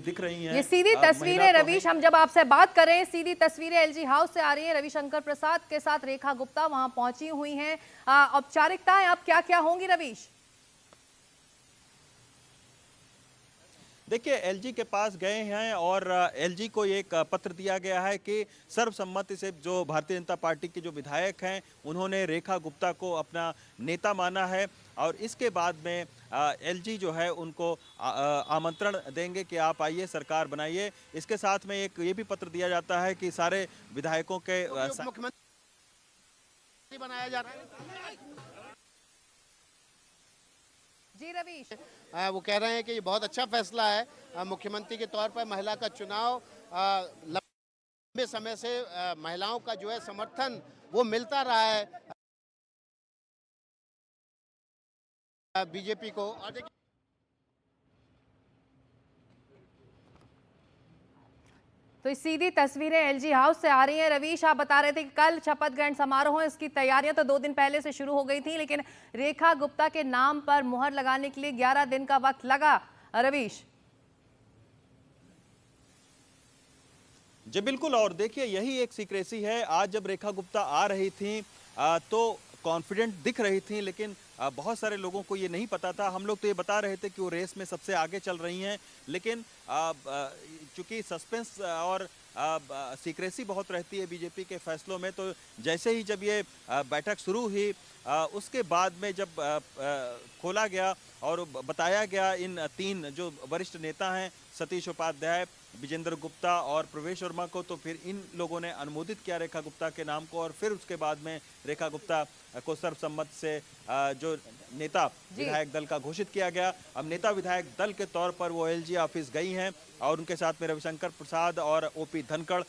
दिख रही हैं। ये सीधी तस्वीरें रवीश, हम जब आपसे बात कर रहे हैं, सीधी तस्वीरें एलजी हाउस से आ रही है। रविशंकर प्रसाद के साथ रेखा गुप्ता वहां पहुंची हुई हैं। औपचारिकताएं अब क्या क्या होंगी रवीश? देखिए, एलजी के पास गए हैं और एलजी को एक पत्र दिया गया है कि सर्वसम्मति से जो भारतीय जनता पार्टी के जो विधायक हैं उन्होंने रेखा गुप्ता को अपना नेता माना है और इसके बाद में एलजी जो है उनको आमंत्रण देंगे कि आप आइए, सरकार बनाइए। इसके साथ में एक ये भी पत्र दिया जाता है कि सारे विधायकों के मुख्यमंत्री बनाया जा रहा है। जी रवीश, वो कह रहे हैं कि ये बहुत अच्छा फैसला है। मुख्यमंत्री के तौर पर महिला का चुनाव, लंबे समय से महिलाओं का जो है समर्थन वो मिलता रहा है बीजेपी को। और देखिए, तो ये सीधी तस्वीरें एलजी हाउस से आ रही हैं। रवीश, आप बता रहे थे कि कल शपथ ग्रहण समारोह है, इसकी तैयारियां तो 2 दिन पहले से शुरू हो गई थी, लेकिन रेखा गुप्ता के नाम पर मुहर लगाने के लिए 11 दिन का वक्त लगा। रवीश जी बिल्कुल, और देखिए यही एक सीक्रेसी है। आज जब रेखा गुप्ता आ रही थी तो कॉन्फिडेंट दिख रही थी, लेकिन बहुत सारे लोगों को ये नहीं पता था। हम लोग तो ये बता रहे थे कि वो रेस में सबसे आगे चल रही हैं, लेकिन चूंकि सस्पेंस और सीक्रेसी बहुत रहती है बीजेपी के फैसलों में, तो जैसे ही जब ये बैठक शुरू हुई उसके बाद में जब खोला गया और बताया गया इन 3 जो वरिष्ठ नेता हैं, सतीश उपाध्याय, विजेंद्र गुप्ता और प्रवेश वर्मा को, तो फिर इन लोगों ने अनुमोदित किया रेखा गुप्ता के नाम को और फिर उसके बाद में रेखा गुप्ता को सर्वसम्मत से जो नेता विधायक दल का घोषित किया गया। अब नेता विधायक दल के तौर पर वो एलजी ऑफिस गई हैं और उनके साथ में रविशंकर प्रसाद और ओपी धनखड़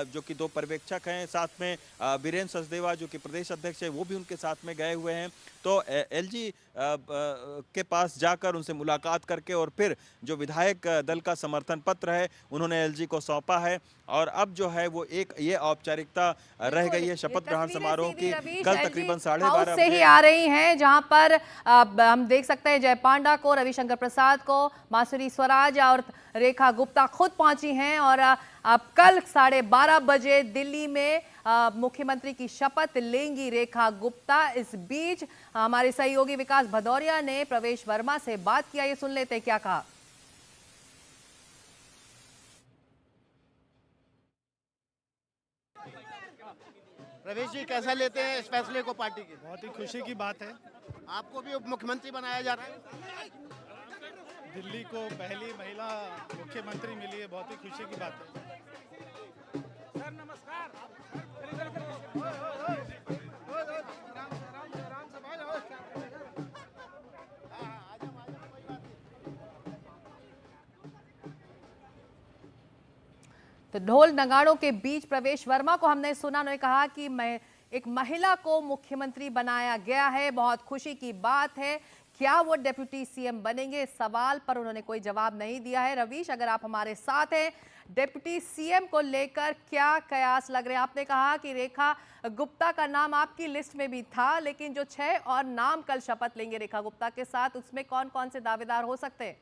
जो कि 2 पर्यवेक्षक हैं, साथ में वीरेंद्र सचदेवा जो कि प्रदेश अध्यक्ष है वो भी उनके साथ में गए हुए हैं। तो एलजी के पास जाकर उनसे मुलाकात करके और फिर जो विधायक दल का समर्थन पत्र है उन्होंने एलजी को सौंपा है और अब जो है वो एक ये औपचारिकता रह गई है शपथ ग्रहण समारोह की। कल तकरीबन 12:30 से ही आ रही हैं, जहां पर हम देख सकते हैं जय पांडा को, रविशंकर प्रसाद को, मासुरी स्वराज और रेखा गुप्ता खुद पहुंची हैं और अब कल 12:30 बजे दिल्ली में मुख्यमंत्री की शपथ लेंगी रेखा गुप्ता। इस बीच हमारे सहयोगी विकास भदौरिया ने प्रवेश वर्मा से बात किया, ये सुन लेते क्या कहा। प्रवेश जी, कैसा लेते हैं इस फैसले को पार्टी के? बहुत ही खुशी की बात है। आपको भी उप मुख्यमंत्री बनाया जा रहा है। दिल्ली को पहली महिला मुख्यमंत्री मिली है, बहुत ही खुशी की बात है। सर नमस्कार। तो ढोल नगाड़ों के बीच प्रवेश वर्मा को हमने सुना, उन्होंने कहा कि एक महिला को मुख्यमंत्री बनाया गया है, बहुत खुशी की बात है। क्या वो डिप्टी सीएम बनेंगे, इस सवाल पर उन्होंने कोई जवाब नहीं दिया है। रवीश, अगर आप हमारे साथ हैं, डिप्टी सीएम को लेकर क्या कयास लग रहे हैं? आपने कहा कि रेखा गुप्ता का नाम आपकी लिस्ट में भी था, लेकिन जो 6 और नाम कल शपथ लेंगे रेखा गुप्ता के साथ, उसमें कौन कौन से दावेदार हो सकते हैं?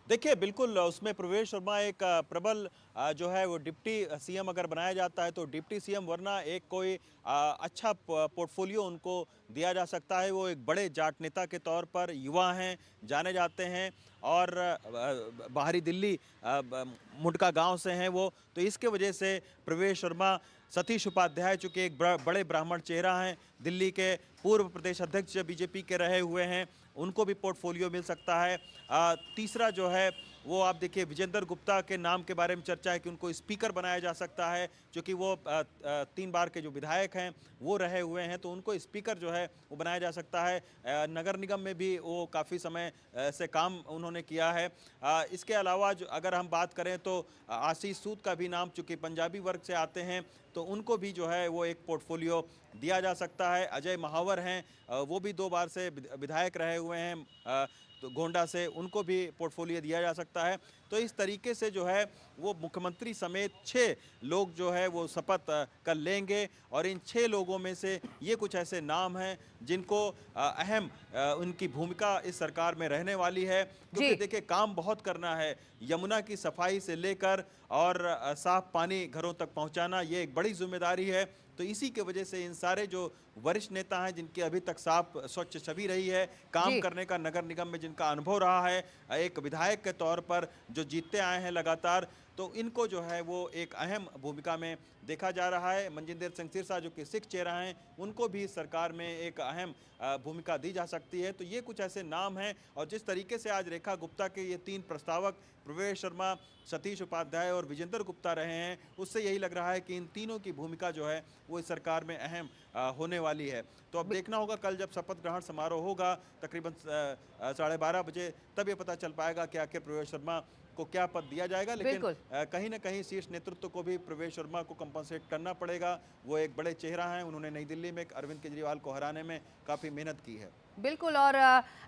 देखिए बिल्कुल, उसमें प्रवेश वर्मा एक प्रबल जो है वो डिप्टी सीएम अगर बनाया जाता है तो डिप्टी सीएम, वरना एक कोई अच्छा पोर्टफोलियो उनको दिया जा सकता है। वो एक बड़े जाट नेता के तौर पर युवा हैं, जाने जाते हैं और बाहरी दिल्ली मुंडका गांव से हैं वो, तो इसके वजह से प्रवेश वर्मा, सतीश उपाध्याय चूँकि एक बड़े ब्राह्मण चेहरा हैं, दिल्ली के पूर्व प्रदेश अध्यक्ष बीजेपी के रहे हुए हैं, उनको भी पोर्टफोलियो मिल सकता है। तीसरा जो है वो आप देखिए विजेंद्र गुप्ता के नाम के बारे में चर्चा है कि उनको स्पीकर बनाया जा सकता है, क्योंकि वो 3 बार के जो विधायक हैं वो रहे हुए हैं, तो उनको स्पीकर जो है वो बनाया जा सकता है। नगर निगम में भी वो काफ़ी समय से काम उन्होंने किया है। इसके अलावा जो अगर हम बात करें तो आशीष सूद का भी नाम, चूँकि पंजाबी वर्ग से आते हैं, तो उनको भी जो है वो एक पोर्टफोलियो दिया जा सकता है। अजय महावर हैं, वो भी 2 बार से विधायक रहे हुए हैं, तो गोंडा से उनको भी पोर्टफोलियो दिया जा सकता है। तो इस तरीके से जो है वो मुख्यमंत्री समेत 6 लोग जो है वो शपथ कर लेंगे और इन 6 लोगों में से ये कुछ ऐसे नाम हैं जिनको अहम उनकी भूमिका इस सरकार में रहने वाली है, क्योंकि जी। देखिए काम बहुत करना है। यमुना की सफाई से लेकर और साफ पानी घरों तक पहुंचाना ये एक बड़ी जिम्मेदारी है। तो इसी की वजह से इन सारे जो वरिष्ठ नेता हैं जिनकी अभी तक साफ स्वच्छ छवि रही है, काम जी। करने का नगर निगम में जिनका अनुभव रहा है, एक विधायक के तौर पर जो जीतते आए हैं लगातार, तो इनको जो है वो एक अहम भूमिका में देखा जा रहा है। मनजिंदर सिंह सिरसा जो कि सिख चेहरा हैं, उनको भी सरकार में एक अहम भूमिका दी जा सकती है। तो ये कुछ ऐसे नाम हैं और जिस तरीके से आज रेखा गुप्ता के ये 3 प्रस्तावक प्रवेश शर्मा, सतीश उपाध्याय और विजेंद्र गुप्ता रहे हैं, उससे यही लग रहा है कि इन तीनों की भूमिका जो है वो इस सरकार में अहम होने वाली है। तो अब देखना होगा कल जब शपथ ग्रहण समारोह होगा तकरीबन 12:30 बजे, तब ये पता चल पाएगा कि आखिर प्रवेश शर्मा को क्या पद दिया जाएगा। लेकिन बिल्कुल। कहीं ना कहीं शीर्ष नेतृत्व को भी प्रवेश शर्मा को कंपनसेट करना पड़ेगा। वो एक बड़े चेहरा हैं, उन्होंने नई दिल्ली में अरविंद केजरीवाल को हराने में काफ़ी मेहनत की है। बिल्कुल। और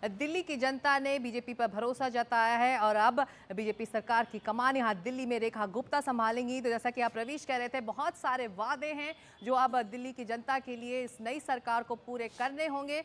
दिल्ली की जनता ने बीजेपी पर भरोसा जताया है और अब बीजेपी सरकार की कमान यहाँ दिल्ली में रेखा गुप्ता संभालेंगी। तो जैसा कि आप रवीश कह रहे थे, बहुत सारे वादे हैं जो अब दिल्ली की जनता के लिए इस नई सरकार को पूरे करने होंगे।